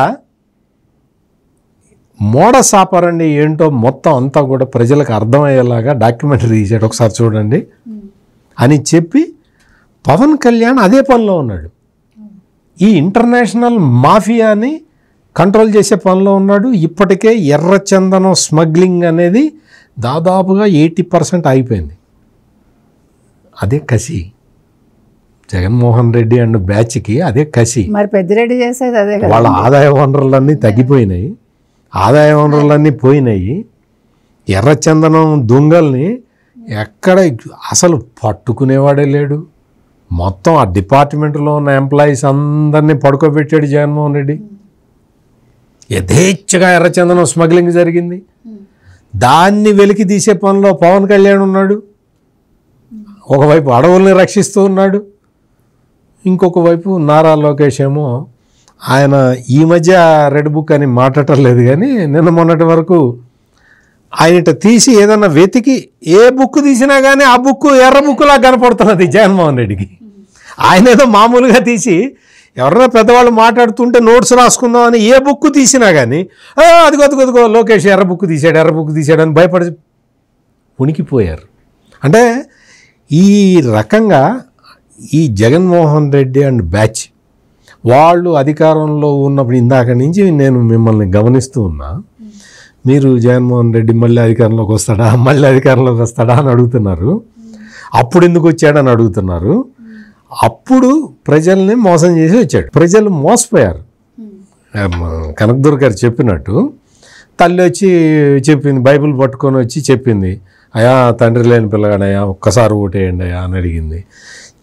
మోడస్ ఆపరండి ఏంటో మొత్తం అంతా కూడా ప్రజలకు అర్థమయ్యేలాగా డాక్యుమెంటరీ తీసాడు, ఒకసారి చూడండి అని చెప్పి పవన్ కళ్యాణ్ అదే పనిలో ఉన్నాడు. ఈ ఇంటర్నేషనల్ మాఫియాని కంట్రోల్ చేసే పనిలో ఉన్నాడు. ఇప్పటికే ఎర్రచందనం స్మగ్లింగ్ అనేది దాదాపుగా 80% అయిపోయింది. అదే కసి జగన్మోహన్ రెడ్డి అండ్ బ్యాచ్కి, అదే కసి. మరి పెద్దిరెడ్డి చేసేది అదే. వాళ్ళ ఆదాయ వనరులన్నీ తగ్గిపోయినాయి, ఆదాయ వనరులన్నీ పోయినాయి. ఎర్రచందనం దొంగల్ని ఎక్కడ అసలు పట్టుకునేవాడే లేడు. మొత్తం ఆ డిపార్ట్మెంట్లో ఉన్న ఎంప్లాయీస్ అందరినీ పడుకోబెట్టాడు జగన్మోహన్ రెడ్డి. యథేచ్ఛగా ఎర్రచందనం స్మగ్లింగ్ జరిగింది. దాన్ని వెలికి తీసే పనిలో పవన్ కళ్యాణ్ ఉన్నాడు. ఒకవైపు అడవుల్ని రక్షిస్తూ ఉన్నాడు, ఇంకొక వైపు నారా లోకేష్ ఏమో ఆయన ఈ మధ్య రెడ్ బుక్ అని మాట్లాడటం లేదు, కానీ నిన్న మొన్నటి వరకు ఆయన తీసి ఏదన్నా వెతికి ఏ బుక్ తీసినా కానీ ఆ బుక్ ఎర్ర బుక్లా కనపడుతున్నది జగన్మోహన్ రెడ్డికి. ఆయన ఏదో మామూలుగా తీసి ఎవరైనా పెద్దవాళ్ళు మాట్లాడుతుంటే నోట్స్ రాసుకుందామని ఏ బుక్ తీసినా కానీ అదిగో లోకేష్ ఎర్ర బుక్ తీసాడు అని భయపడి ఉనికిపోయారు. అంటే ఈ రకంగా ఈ జగన్మోహన్ రెడ్డి అండ్ బ్యాచ్ వాళ్ళు అధికారంలో ఉన్నప్పుడు ఇందాక నుంచి నేను మిమ్మల్ని గమనిస్తూ ఉన్నా, మీరు జగన్మోహన్ రెడ్డి మళ్ళీ అధికారంలోకి వస్తాడా అని అడుగుతున్నారు. అప్పుడు ఎందుకు వచ్చాడని అడుగుతున్నారు. అప్పుడు ప్రజల్ని మోసం చేసి వచ్చాడు, ప్రజలు మోసపోయారు. కనకదుర్గ గారు చెప్పినట్టు తల్లి వచ్చి చెప్పింది, బైబిల్ పట్టుకొని వచ్చి చెప్పింది, అయ్యా తండ్రి లేని పిల్లగాడయ్యా ఒక్కసారి ఓటేయండి అయ్యా అని అడిగింది.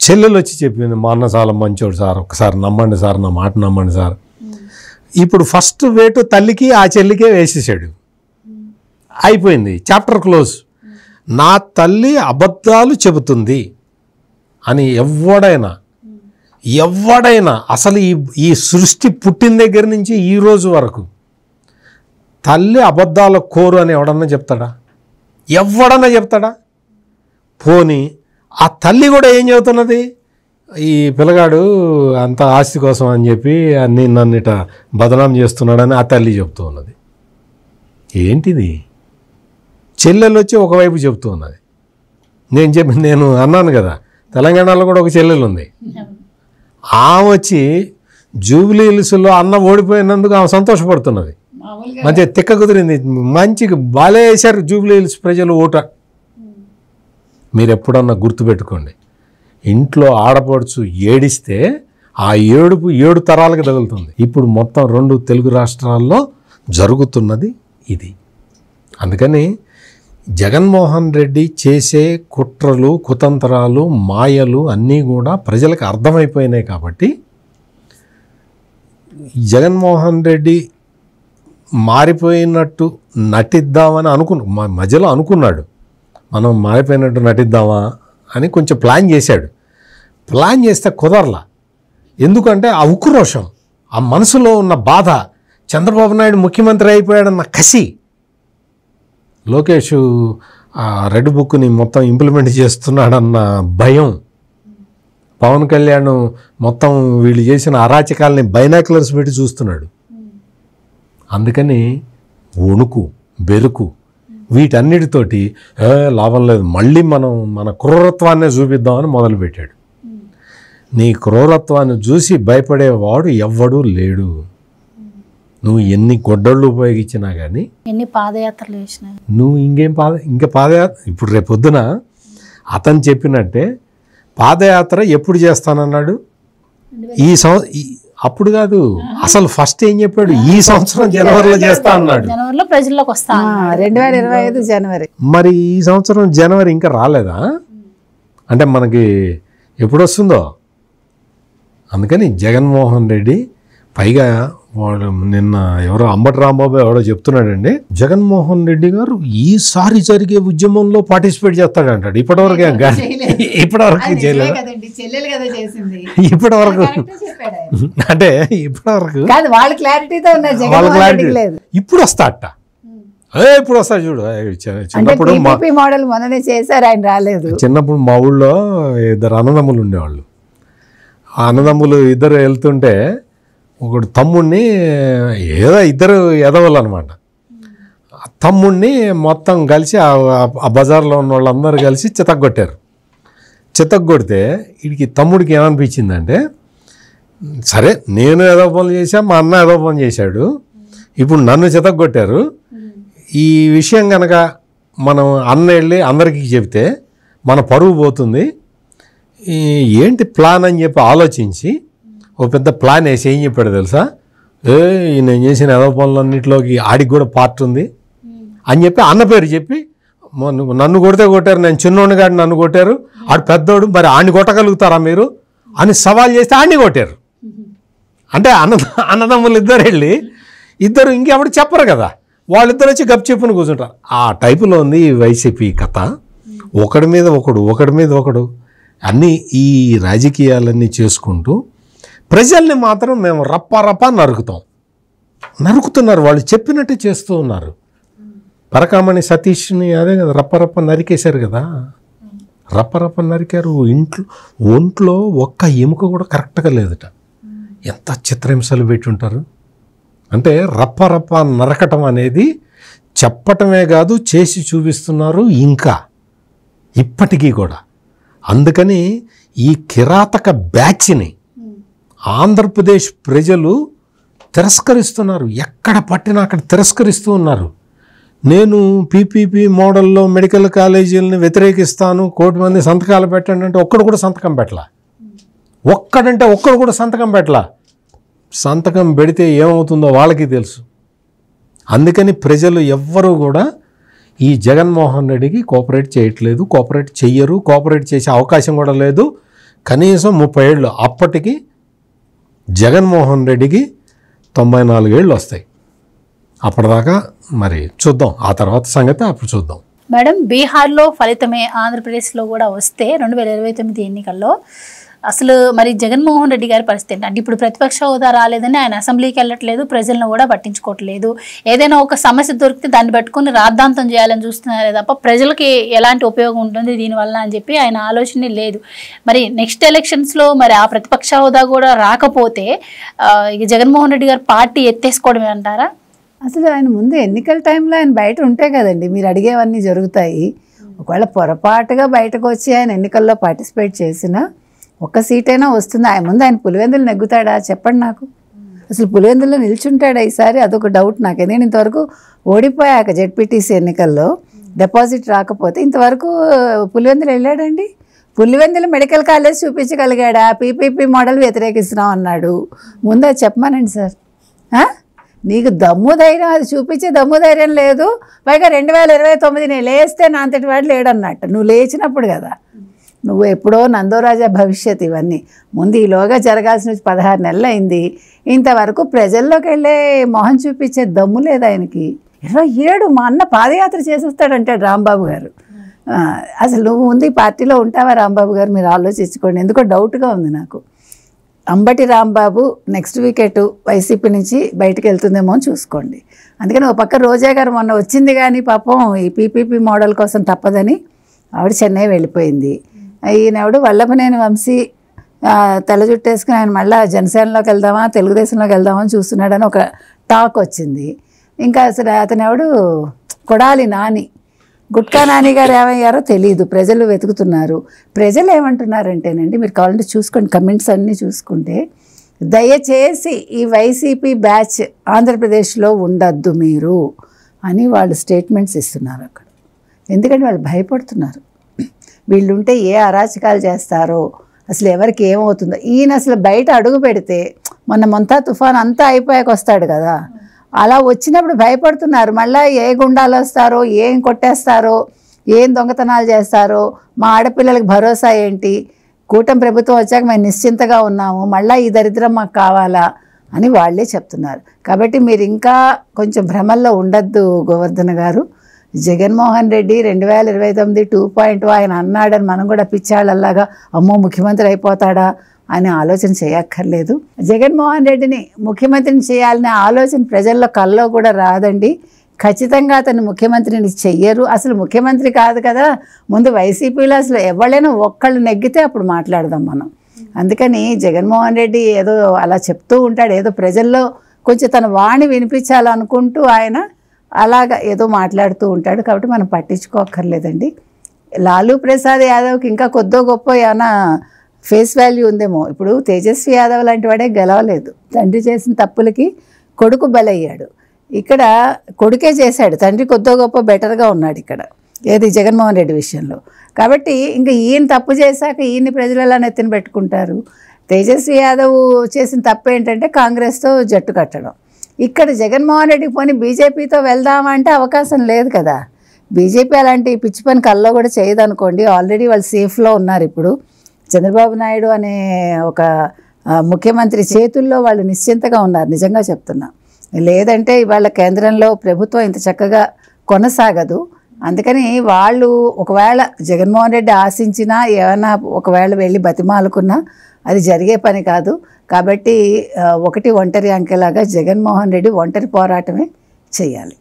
చెల్లెలు వచ్చి చెప్పింది, మా అన్న చాలా మంచోడు సార్, ఒక్కసారి నమ్మండి సార్, నా మాట నమ్మండి సార్. ఇప్పుడు ఫస్ట్ వేటు తల్లికి ఆ చెల్లికే వేసేసాడు, అయిపోయింది, చాప్టర్ క్లోజ్. నా తల్లి అబద్ధాలు చెబుతుంది అని ఎవడైనా ఎవడైనా అసలు ఈ సృష్టి పుట్టిన దగ్గర నుంచి ఈ రోజు వరకు తల్లి అబద్ధాల కోరు అని ఎవడన్నా చెప్తాడా? ఎవడన్నా చెప్తాడా? పోనీ ఆ తల్లి కూడా ఏం చెబుతున్నది, ఈ పిల్లగాడు అంత ఆస్తి కోసం అని చెప్పి అన్నీ నన్నిట బదనాం చేస్తున్నాడని ఆ తల్లి చెప్తూ ఉన్నది. ఏంటిది? చెల్లెలు వచ్చి ఒకవైపు చెప్తూ ఉన్నది. నేను అన్నాను కదా, తెలంగాణలో కూడా ఒక చెల్లెలు ఉంది. ఆమె వచ్చి జూబ్లీ హిల్స్లో అన్న ఓడిపోయినందుకు ఆమె సంతోషపడుతున్నది. మంచిగా తిక్క కుదిరింది, మంచిగా బాలే వేశారు జూబ్లీ హిల్స్ ప్రజలు ఓట. మీరు ఎప్పుడన్నా గుర్తుపెట్టుకోండి, ఇంట్లో ఆడపడుచు ఏడిస్తే ఆ ఏడుపు 7 తరాలకు తగులుతుంది. ఇప్పుడు మొత్తం 2 తెలుగు రాష్ట్రాల్లో జరుగుతున్నది ఇది. అందుకని జగన్మోహన్ రెడ్డి చేసే కుట్రలు, కుతంత్రాలు, మాయలు అన్నీ కూడా ప్రజలకు అర్థమైపోయినాయి. కాబట్టి జగన్మోహన్ రెడ్డి మారిపోయినట్టు నటిద్దామని మధ్యలో అనుకున్నాడు, మనం మారిపోయినట్టు నటిద్దామా అని కొంచెం ప్లాన్ చేశాడు. ప్లాన్ చేస్తే కుదరలా. ఎందుకంటే ఆ ఉక్రోషం, ఆ మనసులో ఉన్న బాధ, చంద్రబాబు నాయుడు ముఖ్యమంత్రి అయిపోయాడన్న కసి, లోకేష్ రెడ్ బుక్ని మొత్తం ఇంప్లిమెంట్ చేస్తున్నాడన్న భయం, పవన్ కళ్యాణ్ మొత్తం వీళ్ళు చేసిన అరాచకాలని బైనాక్యులర్స్ పెట్టి చూస్తున్నాడు. అందుకని వణుకు, బెరుకు, వీటన్నిటితోటి లాభం లేదు, మళ్ళీ మనం మన క్రూరత్వాన్నే చూపిద్దామని మొదలుపెట్టాడు. నీ క్రూరత్వాన్ని చూసి భయపడేవాడు ఎవ్వడూ లేడు. నువ్వు ఎన్ని గొడ్డళ్ళు ఉపయోగించినా కానీ, ఎన్ని పాదయాత్రలు చేసినా నువ్వు ఇంకా పాదయాత్ర ఇప్పుడు రేపొద్దున అతను చెప్పినట్టే పాదయాత్ర ఎప్పుడు చేస్తానన్నాడు? అప్పుడు కాదు, అసలు ఫస్ట్ ఏం చెప్పాడు, ఈ సంవత్సరం జనవరిలో చేస్తా అన్నాడు. జనవరిలో ప్రజల్లోకి వస్తా, 2025 జనవరి. మరి ఈ సంవత్సరం జనవరి ఇంకా రాలేదా? అంటే మనకి ఎప్పుడు వస్తుందో. అందుకని జగన్మోహన్ రెడ్డి, పైగా వాడు నిన్న ఎవరో అంబటి రాంబాబు ఎవరో చెప్తున్నాడండి, జగన్మోహన్ రెడ్డి గారు ఈసారి జరిగే ఉద్యమంలో పార్టిసిపేట్ చేస్తాడంటాడు. ఇప్పటివరకు చేయలేదు. ఇప్పటివరకు అంటే ఇప్పటివరకు వాళ్ళ క్లారిటీతో ఇప్పుడు వస్తా అట్ట, ఇప్పుడు వస్తా చూడు. చిన్నప్పుడు మోడల్ మొన్ననే చేశారు, ఆయన రాలేదు. చిన్నప్పుడు మా ఊళ్ళో 2 అన్నదమ్ములు ఉండేవాళ్ళు. ఆ అన్నదమ్ములు 2 వెళ్తుంటే ఒకడు తమ్ముడిని, ఏదో 2 ఎదవలు అనమాట, తమ్ముడిని మొత్తం కలిసి ఆ బజార్లో ఉన్న వాళ్ళందరూ కలిసి చితగ్గొట్టారు. చితగ్గొడితే వీడికి తమ్ముడికి ఏమనిపించిందంటే, సరే నేను ఏదో పనులు చేశా, మా అన్న ఏదో పని చేశాడు, ఇప్పుడు నన్ను చితగ్గొట్టారు, ఈ విషయం కనుక మనం అన్న వెళ్ళి అందరికీ చెప్తే మన పరువు పోతుంది, ఏంటి ప్లాన్ అని చెప్పి ఆలోచించి ఓ పెద్ద ప్లాన్ వేసి ఏం చెప్పాడు తెలుసా, నేను చేసిన ఏదో పనులన్నింటిలోకి ఆడికి కూడా పార్ట్ ఉంది అని చెప్పి అన్న పేరు చెప్పి, నన్ను కొట్టారు, నేను చిన్నోడిని కాదు నన్ను కొట్టారు, ఆడు పెద్దోడు, మరి ఆడిని కొట్టగలుగుతారా మీరు అని సవాల్ చేస్తే ఆడిని కొట్టారు. అంటే అన్నదమ్ములు 2 వెళ్ళి 2 ఇంకెప్పుడు చెప్పరు కదా, వాళ్ళిద్దరు వచ్చి గప్ చెప్పుని కూర్చుంటారు. ఆ టైపులో ఉంది ఈ వైసీపీ కథ. ఒకడి మీద ఒకడు అన్నీ ఈ రాజకీయాలన్నీ చేసుకుంటూ ప్రజల్ని మాత్రం మేము రప్ప నరుకుతున్నారు. వాళ్ళు చెప్పినట్టు చేస్తూ ఉన్నారు. పరకామణి సతీష్ని అదే కదా రప్ప నరికేశారు కదా, రప్ప నరికారు. ఒంట్లో ఒక్క ఎముక కూడా కరెక్ట్గా లేదట. ఎంత చిత్రహింసలు పెట్టి ఉంటారు అంటే, రప్ప నరకటం అనేది చెప్పటమే కాదు, చేసి చూపిస్తున్నారు ఇంకా ఇప్పటికీ కూడా. అందుకని ఈ కిరాతక బ్యాచ్ని ఆంధ్రప్రదేశ్ ప్రజలు తిరస్కరిస్తున్నారు. ఎక్కడ పట్టినా అక్కడ తిరస్కరిస్తూ ఉన్నారు. నేను పీపీపీ మోడల్లో మెడికల్ కాలేజీలని వ్యతిరేకిస్తాను, 1 కోటి మంది సంతకాలు పెట్టండి అంటే ఒక్కడు కూడా సంతకం పెట్టలా. ఒక్కడు కూడా సంతకం పెట్టలా. సంతకం పెడితే ఏమవుతుందో వాళ్ళకి తెలుసు. అందుకని ప్రజలు ఎవ్వరూ కూడా ఈ జగన్మోహన్ రెడ్డికి కోఆపరేట్ చేయట్లేదు, కోఆపరేట్ చెయ్యరు, కోఆపరేట్ చేసే అవకాశం కూడా లేదు. కనీసం 30 ఏళ్ళు, అప్పటికి జగన్మోహన్ రెడ్డికి 94 ఏళ్ళు వస్తాయి. అప్పటిదాకా మరి చూద్దాం, ఆ తర్వాత సంగతి అప్పుడు చూద్దాం. మేడం, బీహార్లో ఫలితమే ఆంధ్రప్రదేశ్లో కూడా వస్తే 2029 ఎన్నికల్లో అసలు మరి జగన్మోహన్ రెడ్డి గారి పరిస్థితి ఏంటి? అంటే ఇప్పుడు ప్రతిపక్ష హోదా రాలేదని ఆయన అసెంబ్లీకి వెళ్ళట్లేదు, ప్రజలను కూడా పట్టించుకోవట్లేదు. ఏదైనా ఒక సమస్య దొరికితే దాన్ని పెట్టుకుని రాద్ధాంతం చేయాలని చూస్తున్నారే తప్ప ప్రజలకి ఎలాంటి ఉపయోగం ఉంటుంది దీనివల్ల అని చెప్పి ఆయన ఆలోచనే లేదు. మరి నెక్స్ట్ ఎలక్షన్స్లో మరి ఆ ప్రతిపక్ష హోదా కూడా రాకపోతే ఇక జగన్మోహన్ రెడ్డి గారు పార్టీ ఎత్తేసుకోవడమే అంటారా? అసలు ఆయన ముందు ఎన్నికల టైంలో ఆయన బయట ఉంటే కదండి మీరు అడిగేవన్నీ జరుగుతాయి. ఒకవేళ పొరపాటుగా బయటకు వచ్చి ఆయన ఎన్నికల్లో పార్టిసిపేట్ చేసినా ఒక్క సీటైనా వస్తుంది. ఆయన ముందు ఆయన పులివెందులు నెగ్గుతాడా చెప్పండి నాకు. అసలు పులివెందుల్లో నిల్చుంటాడా ఈసారి? అదొక డౌట్ నాకు. ఎందుకంటే ఇంతవరకు ఓడిపోయాక జెడ్పీటీసీ ఎన్నికల్లో డిపాజిట్ రాకపోతే ఇంతవరకు పులివెందులు వెళ్ళాడండి? పులివెందులు మెడికల్ కాలేజ్ చూపించగలిగాడా? పీపీపీ మోడల్ వ్యతిరేకిస్తున్నాం అన్నాడు. ముందు అది చెప్పమానండి సార్. నీకు దమ్ము ధైర్యం అది చూపించే దమ్ము ధైర్యం లేదు. పైగా 2029 నేను లేస్తే నా అంతటి వాడు లేడన్నట్టు. నువ్వు లేచినప్పుడు కదా, నువ్వు ఎప్పుడో నందోరాజా భవిష్యత్ ఇవన్నీ ముందు ఈలోగా జరగాల్సిన 16 నెలలు అయింది. ఇంతవరకు ప్రజల్లోకి వెళ్ళే మొహం చూపించే దమ్ము లేదు ఆయనకి. 27 మా అన్న పాదయాత్ర చేసేస్తాడంటాడు రాంబాబు గారు. అసలు నువ్వు ముందు ఈ పార్టీలో ఉంటావా రాంబాబు గారు? మీరు ఆలోచించుకోండి. ఎందుకో డౌట్గా ఉంది నాకు. Ambati Rambabu next wicket YCP నుంచి బయటకు వెళ్తుందేమో అని చూసుకోండి. అందుకని ఒక పక్క రోజా గారు మొన్న వచ్చింది కానీ పాపం ఈ పీపీపీ మోడల్ కోసం తప్పదని ఆవిడ చెన్నై వెళ్ళిపోయింది. ఈయనెవడు వల్లభనేని వంశీ తెల్ల జుట్టేసుకుని ఆయన మళ్ళీ జనసేనలోకి వెళ్దామా తెలుగుదేశంలోకి వెళ్దామా అని చూస్తున్నాడని ఒక టాక్ వచ్చింది. ఇంకా అసలు అతను ఎవడు కొడాలి నాని, గుట్కా నాని గారు ఏమయ్యారో తెలియదు. ప్రజలు వెతుకుతున్నారు. ప్రజలు ఏమంటున్నారంటేనండి, మీరు కావాలంటే చూసుకోండి, కమెంట్స్ అన్నీ చూసుకుంటే, దయచేసి ఈ వైసీపీ బ్యాచ్ ఆంధ్రప్రదేశ్లో ఉండద్దు మీరు అని వాళ్ళు స్టేట్మెంట్స్ ఇస్తున్నారు అక్కడ. ఎందుకంటే వాళ్ళు భయపడుతున్నారు. వీళ్ళు ఉంటే ఏ అరాచకాలు చేస్తారో, అసలు ఎవరికి ఏమవుతుందో. ఈయన అసలు బయట అడుగు పెడితే మొన్న మొంతా తుఫాన్ అంతా అయిపోయాక వస్తాడు కదా, అలా వచ్చినప్పుడు భయపడుతున్నారు. మళ్ళీ ఏ గుండాలు వస్తారో, ఏం కొట్టేస్తారో, ఏం దొంగతనాలు చేస్తారో, మా ఆడపిల్లలకు భరోసా ఏంటి, కూటమి ప్రభుత్వం వచ్చాక మేము నిశ్చింతగా ఉన్నాము, మళ్ళీ ఈ దరిద్రం మాకు కావాలా అని వాళ్ళే చెప్తున్నారు. కాబట్టి మీరు ఇంకా కొంచెం భ్రమల్లో ఉండద్దు గోవర్ధన్ గారు. జగన్మోహన్ రెడ్డి 2029 2.0 ఆయన అన్నాడని మనం కూడా పిచ్చాళ్ళలాగా అమ్మో ముఖ్యమంత్రి అయిపోతాడా అని ఆలోచన చేయక్కర్లేదు. జగన్మోహన్ రెడ్డిని ముఖ్యమంత్రిని చేయాలనే ఆలోచన ప్రజల్లో కల్లో కూడా రాదండి. ఖచ్చితంగా అతను ముఖ్యమంత్రిని చెయ్యరు. అసలు ముఖ్యమంత్రి కాదు కదా, ముందు వైసీపీలో అసలు ఎవరైనా ఒక్కళ్ళు నెగ్గితే అప్పుడు మాట్లాడదాం మనం. అందుకని జగన్మోహన్ రెడ్డి ఏదో అలా చెప్తూ ఉంటాడు, ఏదో ప్రజల్లో కొంచెం తన వాణి వినిపించాలనుకుంటూ ఆయన అలాగా ఏదో మాట్లాడుతూ ఉంటాడు. కాబట్టి మనం పట్టించుకోక్కర్లేదండి. లాలూ ప్రసాద్ యాదవ్కి ఇంకా కొద్దో గొప్ప ఏమైనా ఫేస్ వాల్యూ ఉందేమో. ఇప్పుడు తేజస్వి యాదవ్ లాంటి వాడే గెలవలేదు. తండ్రి చేసిన తప్పులకి కొడుకు బలయ్యాడు. ఇక్కడ కొడుకే చేశాడు, తండ్రి కొద్దో గొప్ప బెటర్గా ఉన్నాడు ఇక్కడ ఏది జగన్మోహన్ రెడ్డి విషయంలో. కాబట్టి ఇంకా ఈయన తప్పు చేశాక ఈయన్ని ప్రజలు ఎలా నెత్తిన పెట్టుకుంటారు? తేజస్వి యాదవ్ చేసిన తప్పు ఏంటంటే కాంగ్రెస్తో జట్టు కట్టడం. ఇక్కడ జగన్మోహన్ రెడ్డికి పోనీ బీజేపీతో వెళ్దామంటే అవకాశం లేదు కదా. బీజేపీ అలాంటి పిచ్చి పని కల్లో కూడా చేయదు అనుకోండి. ఆల్రెడీ వాళ్ళు సేఫ్లో ఉన్నారు. ఇప్పుడు చంద్రబాబు నాయుడు అనే ఒక ముఖ్యమంత్రి చేతుల్లో వాళ్ళు నిశ్చింతగా ఉన్నారు, నిజంగా చెప్తున్నా. లేదంటే ఇవాళ కేంద్రంలో ప్రభుత్వం ఇంత చక్కగా కొనసాగదు. అందుకని వాళ్ళు ఒకవేళ జగన్మోహన్ రెడ్డి ఆశించినా ఏమైనా ఒకవేళ వెళ్ళి బతిమాలుకున్నా అది జరిగే పని కాదు. కాబట్టి ఒకటి ఒంటరి అంకెలాగా జగన్మోహన్ రెడ్డి ఒంటరి పోరాటమే చేయాలి.